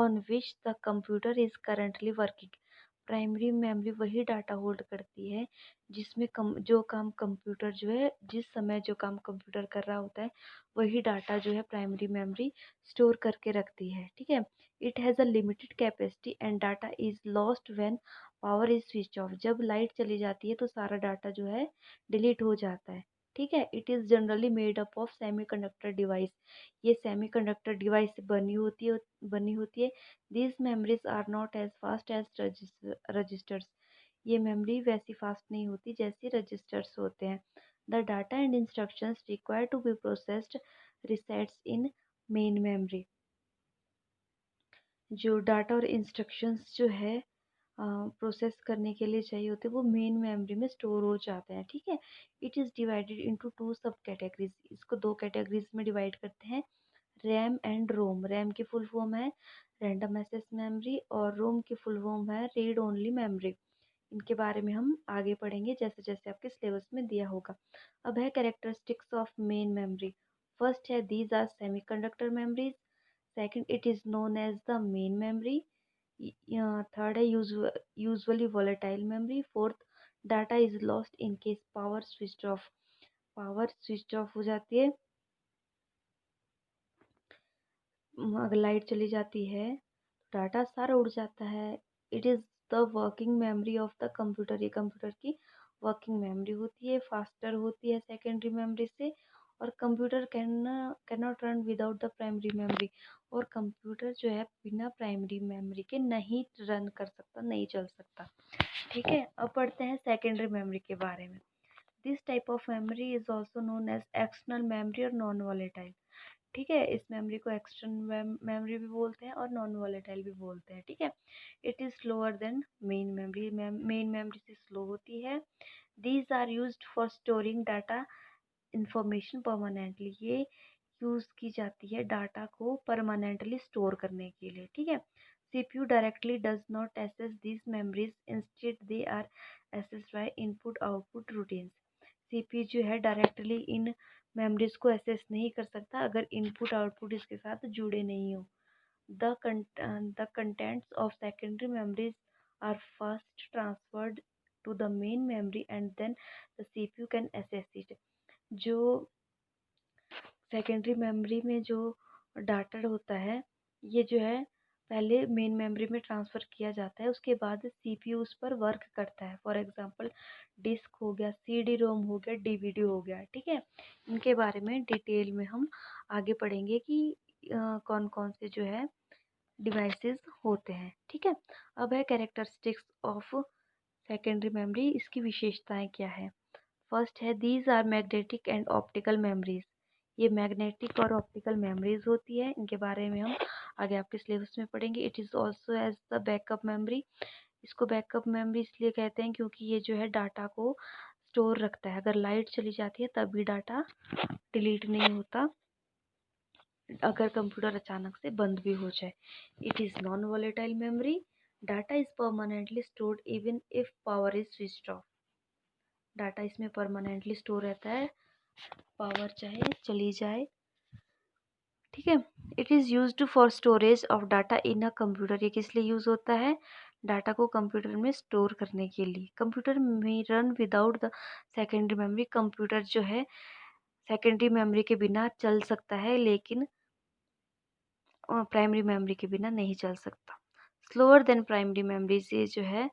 On which the computer is currently working. Primary memory वही data hold करती है जिसमें जो काम कंप्यूटर जो है, जिस समय जो काम कंप्यूटर कर रहा होता है वही डाटा जो है प्राइमरी मेमोरी स्टोर करके रखती है। ठीक है। It has a limited capacity and data is lost when power is switch off. जब लाइट चली जाती है तो सारा डाटा जो है डिलीट हो जाता है। ठीक है। It is generally made up of semiconductor device. ये सेमीकंडक्टर डिवाइस से बनी होती है। These memories are not as fast as registers. ये मेमोरी वैसी फास्ट नहीं होती जैसे रजिस्टर्स होते हैं। The data and instructions require to be processed resets in main memory. जो डाटा और इंस्ट्रक्शंस जो है प्रोसेस करने के लिए चाहिए होते हैं वो मेन मेमोरी में स्टोर हो जाते हैं। ठीक है। It is divided into two सब कैटेगरीज। इसको दो कैटेगरीज में डिवाइड करते हैं, रैम एंड रोम। रैम की फुल फॉर्म है रैंडम एक्सेस मेमोरी और रोम की फुल फॉर्म है रीड ओनली मेमोरी। इनके बारे में हम आगे पढ़ेंगे जैसे जैसे आपके सिलेबस में दिया होगा। अब है characteristics of main memory. First है these are semiconductor memories. Second it is known as the main memory. Third है usually volatile memory. Fourth data is lost in case power switch off. Power switch off हो जाती है, अगर light चली जाती है data सारा उड़ जाता है। It is the working memory of the computer. ये कंप्यूटर की वर्किंग मेमोरी होती है, फास्टर होती है सेकेंडरी मेमोरी से। और computer can not run without the primary memory. और कंप्यूटर जो है बिना प्राइमरी मेमोरी के नहीं रन कर सकता, नहीं चल सकता। ठीक है। अब पढ़ते हैं सेकेंडरी मेमोरी के बारे में। This type of memory is also known as external memory और नॉन वॉलेटाइल। ठीक है। इस मेमोरी को एक्सटर्नल मेमोरी भी बोलते हैं और नॉन वॉलेटाइल भी बोलते हैं। ठीक है। It is slower than main memory. Main memory से स्लो होती है। These are used for storing data information permanently. ये यूज़ की जाती है डाटा को परमानेंटली स्टोर करने के लिए। ठीक है। CPU directly does not access these memories, instead they are accessed by input output routines. CPU जो है डायरेक्टली इन मेमोरीज को एक्सेस नहीं कर सकता अगर इनपुट आउटपुट इसके साथ जुड़े नहीं हो। The contents of secondary memories are first transferred to the main memory and then the CPU can access it। जो सेकेंडरी मेमोरी में जो डाटा होता है ये जो है पहले मेन मेमोरी में ट्रांसफ़र किया जाता है, उसके बाद CPU उस पर वर्क करता है। फॉर एग्जांपल डिस्क हो गया, CD रोम हो गया, DVD हो गया। ठीक है। इनके बारे में डिटेल में हम आगे पढ़ेंगे कि कौन कौन से जो है डिवाइसेस होते हैं। ठीक है। अब है कैरेक्टरिस्टिक्स ऑफ सेकेंडरी मेमोरी। इसकी विशेषताएं क्या है। फर्स्ट है these are magnetic and optical memories. ये मैग्नेटिक और ऑप्टिकल मेमोरीज होती है। इनके बारे में हम आगे आपके सिलेबस में पढ़ेंगे। It is also as the backup memory. इसको बैकअप मेमोरी इसलिए कहते हैं क्योंकि ये जो है डाटा को स्टोर रखता है। अगर लाइट चली जाती है तब भी डाटा डिलीट नहीं होता, अगर कंप्यूटर अचानक से बंद भी हो जाए। It is non volatile memory. Data is permanently stored even if power is switched off. Data इसमें परमानेंटली स्टोर रहता है, पावर चाहे चली जाए। ठीक है। It is used for storage of data in a computer. ये किस लिए यूज़ होता है, डाटा को कंप्यूटर में स्टोर करने के लिए। कंप्यूटर में run without the secondary memory. Computer जो है सेकेंडरी मेमोरी के बिना चल सकता है लेकिन प्राइमरी मेमोरी के बिना नहीं चल सकता। स्लोअर देन प्राइमरी मेमोरी से जो है